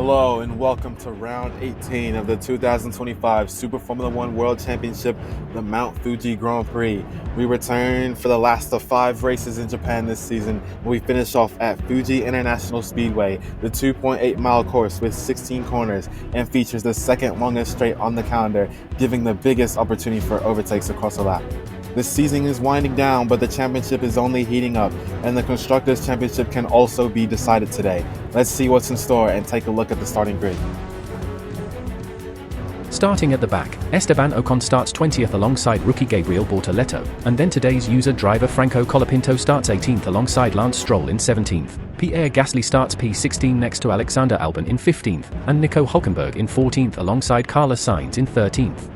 Hello and welcome to round 18 of the 2025 Super Formula One World Championship, the Mount Fuji Grand Prix. We return for the last of 5 races in Japan this season, and we finish off at Fuji International Speedway, the 2.8-mile course with 16 corners and features the second longest straight on the calendar, giving the biggest opportunity for overtakes across a lap. This season is winding down, but the championship is only heating up, and the Constructors' Championship can also be decided today. Let's see what's in store and take a look at the starting grid. Starting at the back, Esteban Ocon starts 20th alongside rookie Gabriel Bortoleto, and then today's user-driver Franco Colapinto starts 18th alongside Lance Stroll in 17th. Pierre Gasly starts P16 next to Alexander Albon in 15th, and Nico Hülkenberg in 14th alongside Carlos Sainz in 13th.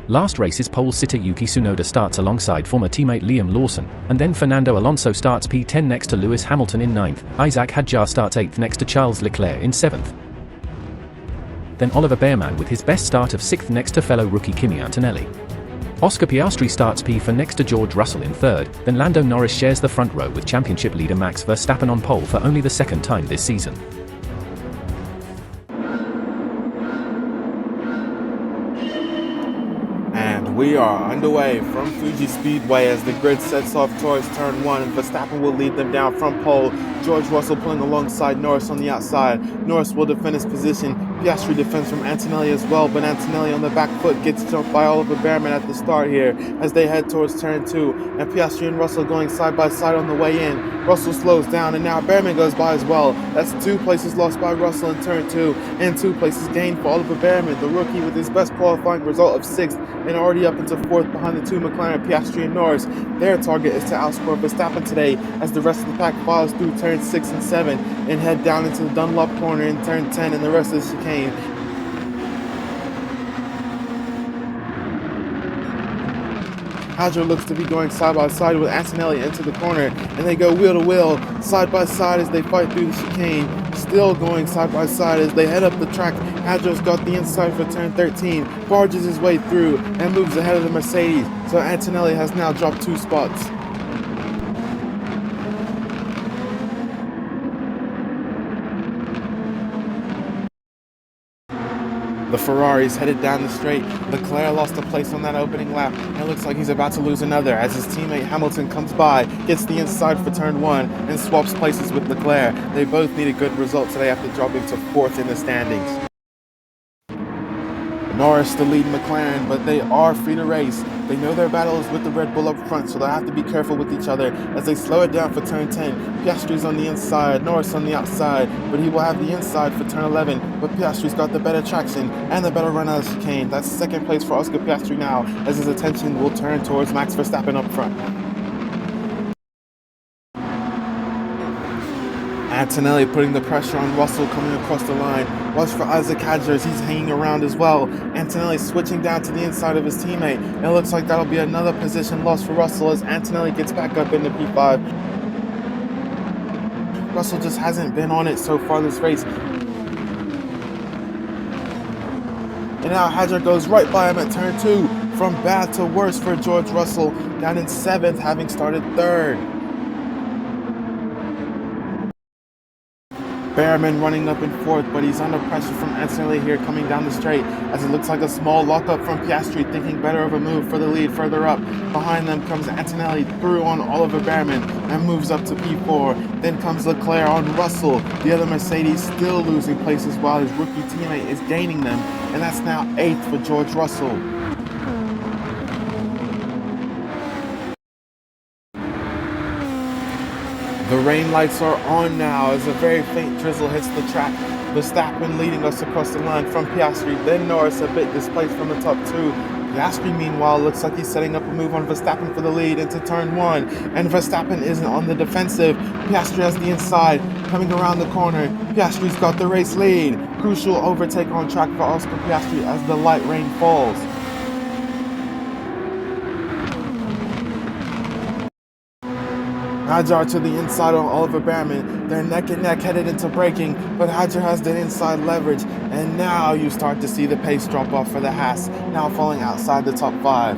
Last race's pole sitter Yuki Tsunoda starts alongside former teammate Liam Lawson, and then Fernando Alonso starts P10 next to Lewis Hamilton in 9th, Isaac Hadjar starts 8th next to Charles Leclerc in 7th. Then Oliver Bearman with his best start of 6th next to fellow rookie Kimi Antonelli. Oscar Piastri starts P4 next to George Russell in 3rd, then Lando Norris shares the front row with championship leader Max Verstappen on pole for only the second time this season. We are underway from Fuji Speedway as the grid sets off towards turn 1. Verstappen will lead them down from pole. George Russell pulling alongside Norris on the outside. Norris will defend his position. Piastri defends from Antonelli as well, but Antonelli on the back foot gets jumped by Oliver Bearman at the start here as they head towards turn 2. And Piastri and Russell going side by side on the way in. Russell slows down and now Bearman goes by as well. That's 2 places lost by Russell in turn 2 and 2 places gained for Oliver Bearman, the rookie with his best qualifying result of 6th and already up into 4th behind the 2 McLaren, Piastri and Norris. Their target is to outscore Verstappen today as the rest of the pack files through turn 6 and 7 and head down into the Dunlop corner in turn 10 and the rest of the chicane. Hadjar looks to be going side by side with Antonelli into the corner, and they go wheel to wheel, side by side as they fight through the chicane. Still going side by side as they head up the track. Hadjar's got the inside for turn 13, barges his way through, and moves ahead of the Mercedes, so Antonelli has now dropped 2 spots. The Ferrari's headed down the straight. Leclerc lost a place on that opening lap, and it looks like he's about to lose another as his teammate Hamilton comes by, gets the inside for turn 1, and swaps places with Leclerc. They both need a good result today after dropping to 4th in the standings. Norris to lead McLaren, but they are free to race. They know their battle is with the Red Bull up front, so they'll have to be careful with each other as they slow it down for turn 10. Piastri's on the inside, Norris on the outside, but he will have the inside for turn 11. But Piastri's got the better traction and the better run out of the chicane. That's 2nd place for Oscar Piastri now, as his attention will turn towards Max Verstappen up front. Antonelli putting the pressure on Russell coming across the line. Watch for Isaac Hadjar as he's hanging around as well. Antonelli switching down to the inside of his teammate. And it looks like that'll be another position lost for Russell as Antonelli gets back up into P5. Russell just hasn't been on it so far this race. And now Hadjar goes right by him at turn 2. From bad to worse for George Russell, down in 7th, having started 3rd. Bearman running up in 4th, but he's under pressure from Antonelli here coming down the straight as it looks like a small lockup from Piastri, thinking better of a move for the lead further up. Behind them comes Antonelli through on Oliver Bearman and moves up to P4. Then comes Leclerc on Russell. The other Mercedes still losing places while his rookie teammate is gaining them, and that's now 8th for George Russell. The rain lights are on now as a very faint drizzle hits the track. Verstappen leading us across the line from Piastri, then Norris a bit displaced from the top 2. Piastri meanwhile looks like he's setting up a move on Verstappen for the lead into turn 1, and Verstappen isn't on the defensive. Piastri has the inside, coming around the corner. Piastri's got the race lead. Crucial overtake on track for Oscar Piastri as the light rain falls. Hadjar to the inside on Oliver Bearman. They're neck and neck headed into braking, but Hadjar has the inside leverage, and now you start to see the pace drop off for the Haas, now falling outside the top 5.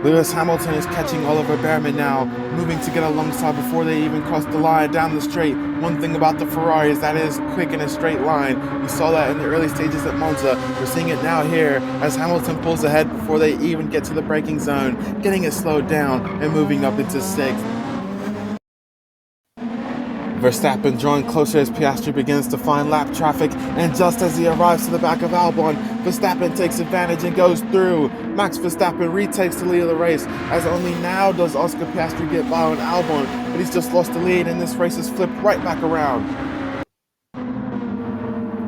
Lewis Hamilton is catching Oliver Behrman now, moving to get alongside before they even cross the line down the straight. One thing about the Ferrari is that it is quick in a straight line. We saw that in the early stages at Monza. We're seeing it now here as Hamilton pulls ahead before they even get to the braking zone, getting it slowed down and moving up into sixth. Verstappen drawing closer as Piastri begins to find lap traffic, and just as he arrives to the back of Albon, Verstappen takes advantage and goes through. Max Verstappen retakes the lead of the race, as only now does Oscar Piastri get by on Albon, but he's just lost the lead and this race is flipped right back around.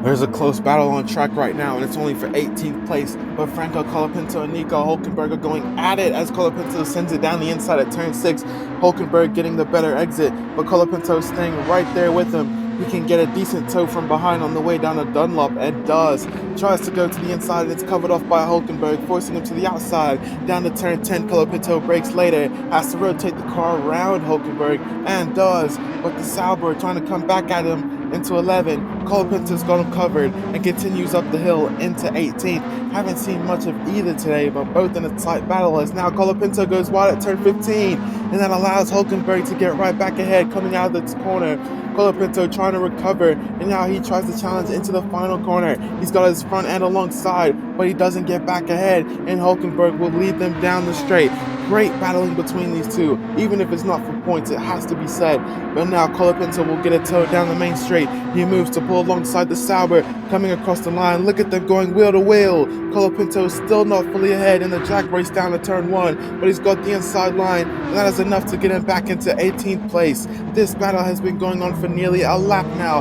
There's a close battle on track right now, and it's only for 18th place, but Franco Colapinto and Nico Hülkenberg are going at it as Colapinto sends it down the inside at turn 6. Hülkenberg getting the better exit, but Colapinto staying right there with him. He can get a decent tow from behind on the way down to Dunlop, and does. Tries to go to the inside, and it's covered off by Hülkenberg, forcing him to the outside. Down to turn 10, Colapinto brakes later, has to rotate the car around Hülkenberg, and does. But the Sauber trying to come back at him into 11. Colapinto's got him covered and continues up the hill into 18th. Haven't seen much of either today, but both in a tight battle as now Colapinto goes wide at turn 15, and that allows Hülkenberg to get right back ahead coming out of this corner. Colapinto trying to recover, and now he tries to challenge into the final corner. He's got his front end alongside, but he doesn't get back ahead, and Hülkenberg will lead them down the straight. Great battling between these two. Even if it's not for points, it has to be said. But now Colapinto will get a tow down the main straight. He moves to pull alongside the Sauber, coming across the line. Look at them going wheel to wheel. Colapinto is still not fully ahead in the drag race down to turn 1, but he's got the inside line, and that is enough to get him back into 18th place. This battle has been going on for nearly a lap now,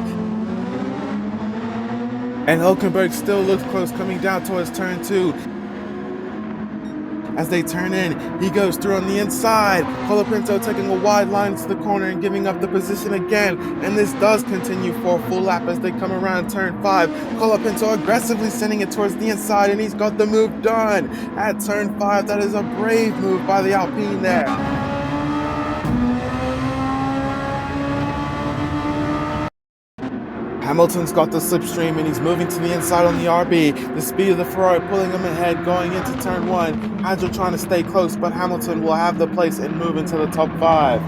and Hülkenberg still looks close coming down towards turn 2. As they turn in, he goes through on the inside. Colapinto taking a wide line to the corner and giving up the position again. And this does continue for a full lap as they come around turn 5. Colapinto aggressively sending it towards the inside, and he's got the move done. At turn 5, that is a brave move by the Alpine there. Hamilton's got the slipstream and he's moving to the inside on the RB. The speed of the Ferrari pulling him ahead going into turn 1. Hadjo trying to stay close, but Hamilton will have the place and move into the top 5.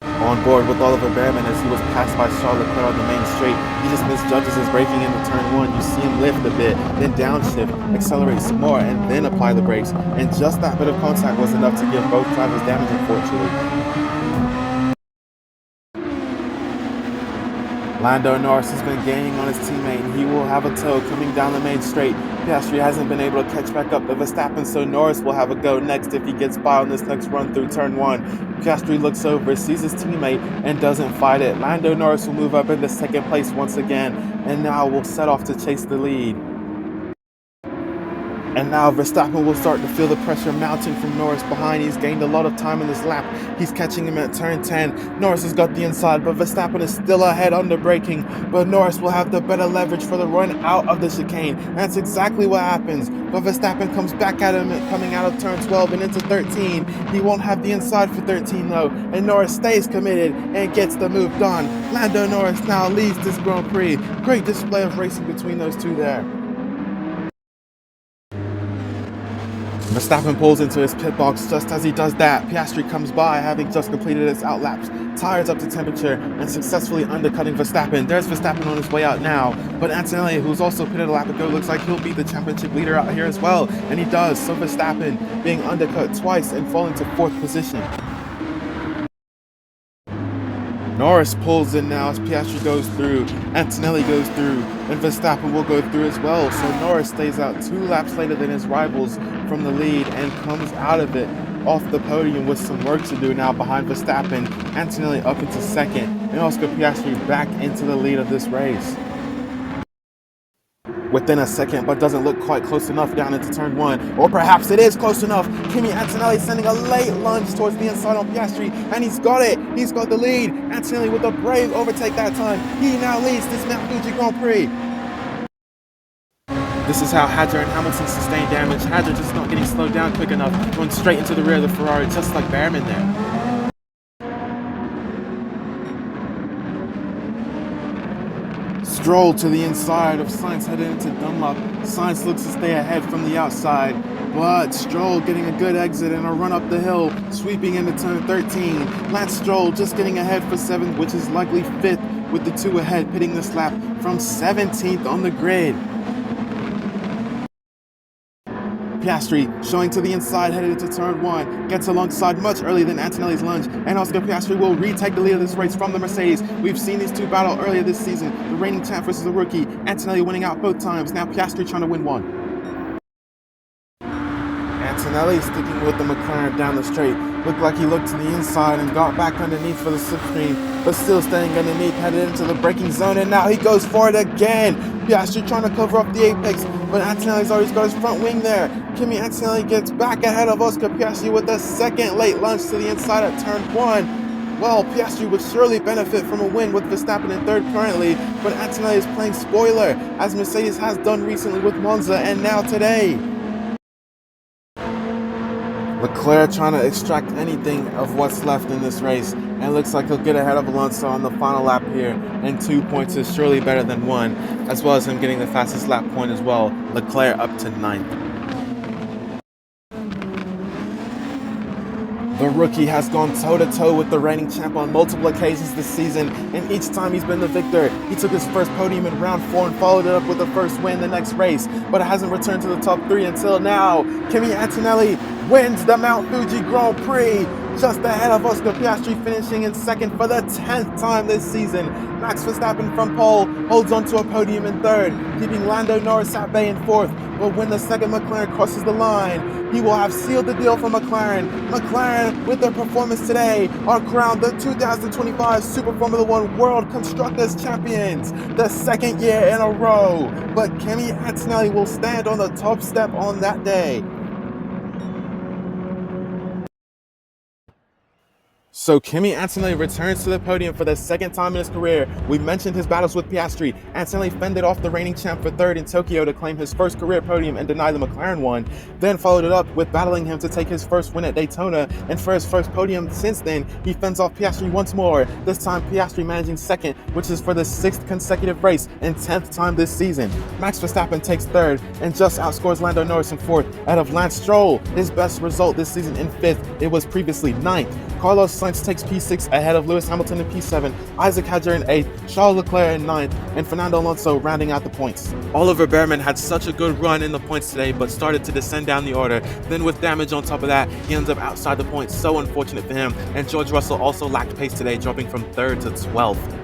On board with Oliver Behrman as he was passed by Charles Leclerc on the main straight. He just misjudges his braking into turn 1. You see him lift a bit, then downshift, accelerate some more, and then apply the brakes. And just that bit of contact was enough to give both drivers damage, unfortunately. Lando Norris has been gaining on his teammate, and he will have a tow coming down the main straight. Piastri hasn't been able to catch back up to Verstappen, so Norris will have a go next if he gets by on this next run through turn 1. Piastri looks over, sees his teammate, and doesn't fight it. Lando Norris will move up into second place once again, and now will set off to chase the lead. And now Verstappen will start to feel the pressure mounting from Norris behind. He's gained a lot of time in this lap. He's catching him at turn 10. Norris has got the inside, but Verstappen is still ahead under braking. But Norris will have the better leverage for the run out of the chicane. And that's exactly what happens. But Verstappen comes back at him coming out of turn 12 and into 13. He won't have the inside for 13 though. And Norris stays committed and gets the move done. Lando Norris now leads this Grand Prix. Great display of racing between those two there. Verstappen pulls into his pit box. Just as he does that, Piastri comes by, having just completed his outlaps, tires up to temperature, and successfully undercutting Verstappen. There's Verstappen on his way out now, but Antonelli, who's also pitted a lap ago, looks like he'll be the championship leader out here as well, and he does, so Verstappen being undercut twice and falling to 4th position. Norris pulls in now as Piastri goes through, Antonelli goes through, and Verstappen will go through as well. So Norris stays out 2 laps later than his rivals from the lead and comes out of it off the podium with some work to do now behind Verstappen, Antonelli up into 2nd, and Oscar Piastri back into the lead of this race. Within a second, but doesn't look quite close enough down into turn 1. Or perhaps it is close enough. Kimi Antonelli sending a late lunge towards the inside on Piastri, and he's got it. He's got the lead. Antonelli with a brave overtake that time. He now leads this Mount Fuji Grand Prix. This is how Hadjo and Hamilton sustain damage. Hadjo just not getting slowed down quick enough, going straight into the rear of the Ferrari, just like Behrman there. Stroll to the inside of Sainz headed into Dunlop. Sainz looks to stay ahead from the outside, but Stroll getting a good exit and a run up the hill, sweeping into turn 13. Lance Stroll just getting ahead for 7th, which is likely 5th, with the 2 ahead pitting this lap from 17th on the grid. Piastri showing to the inside headed into turn 1, gets alongside much earlier than Antonelli's lunge, and Oscar Piastri will retake the lead of this race from the Mercedes. We've seen these two battle earlier this season, the reigning champ versus the rookie, Antonelli winning out both times, now Piastri trying to win one. Antonelli sticking with the McLaren down the straight. Looked like he looked to the inside and got back underneath for the slipstream, but still staying underneath, headed into the braking zone, and now he goes for it again. Piastri trying to cover up the apex, but Antonelli's already got his front wing there. Kimi Antonelli gets back ahead of Oscar Piastri with a second late lunge to the inside at turn 1. Well, Piastri would surely benefit from a win with Verstappen in 3rd currently, but Antonelli is playing spoiler, as Mercedes has done recently with Monza and now today. Leclerc trying to extract anything of what's left in this race, and looks like he'll get ahead of Alonso on the final lap here, and 2 points is surely better than 1, as well as him getting the fastest lap point as well. Leclerc up to 9th. The rookie has gone toe-to-toe with the reigning champ on multiple occasions this season, and each time he's been the victor. He took his first podium in round 4 and followed it up with the first win the next race, but it hasn't returned to the top 3 until now. Kimi Antonelli wins the Mount Fuji Grand Prix, just ahead of Oscar Piastri, finishing in 2nd for the 10th time this season. Max Verstappen from pole holds on to a podium in 3rd, keeping Lando Norris at bay in 4th, but when the second McLaren crosses the line, he will have sealed the deal for McLaren. McLaren, with their performance today, are crowned the 2025 Super Formula 1 World Constructors Champions, the 2nd year in a row. But Kimi Antonelli will stand on the top step on that day. So Kimi Antonelli returns to the podium for the 2nd time in his career. We mentioned his battles with Piastri. Antonelli fended off the reigning champ for 3rd in Tokyo to claim his first career podium and deny the McLaren one, then followed it up with battling him to take his first win at Daytona, and for his first podium since then, he fends off Piastri once more, this time Piastri managing 2nd, which is for the 6th consecutive race and 10th time this season. Max Verstappen takes 3rd and just outscores Lando Norris in 4th, ahead of Lance Stroll, his best result this season in 5th. It was previously 9th. Carlos Sainz takes P6 ahead of Lewis Hamilton in P7, Isaac Hadjar in 8th, Charles Leclerc in 9th, and Fernando Alonso rounding out the points. Oliver Behrman had such a good run in the points today, but started to descend down the order. Then with damage on top of that, he ends up outside the points, so unfortunate for him. And George Russell also lacked pace today, dropping from 3rd to 12th.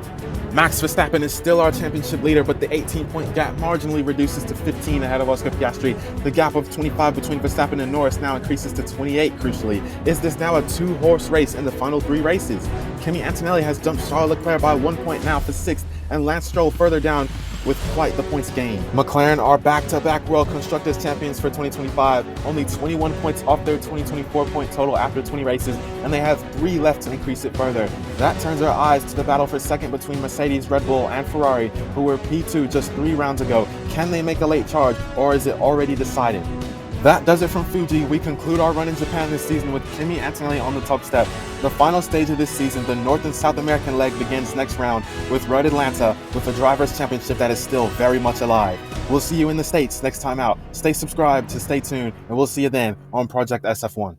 Max Verstappen is still our championship leader, but the 18-point gap marginally reduces to 15 ahead of Oscar Piastri. The gap of 25 between Verstappen and Norris now increases to 28, crucially. Is this now a 2-horse race in the final 3 races? Kimi Antonelli has jumped Charles Leclerc by 1 point now for 6th, and Lance Stroll further down with quite the points gain. McLaren are back-to-back World Constructors Champions for 2025, only 21 points off their 2024 point total after 20 races, and they have 3 left to increase it further. That turns our eyes to the battle for 2nd between Mercedes, Red Bull, and Ferrari, who were P2 just 3 rounds ago. Can they make a late charge, or is it already decided? That does it from Fuji. We conclude our run in Japan this season with Kimi Antonelli on the top step. The final stage of this season, the North and South American leg, begins next round with Road Atlanta, with a Drivers' Championship that is still very much alive. We'll see you in the States next time out. Stay subscribed to stay tuned, and we'll see you then on Project SF1.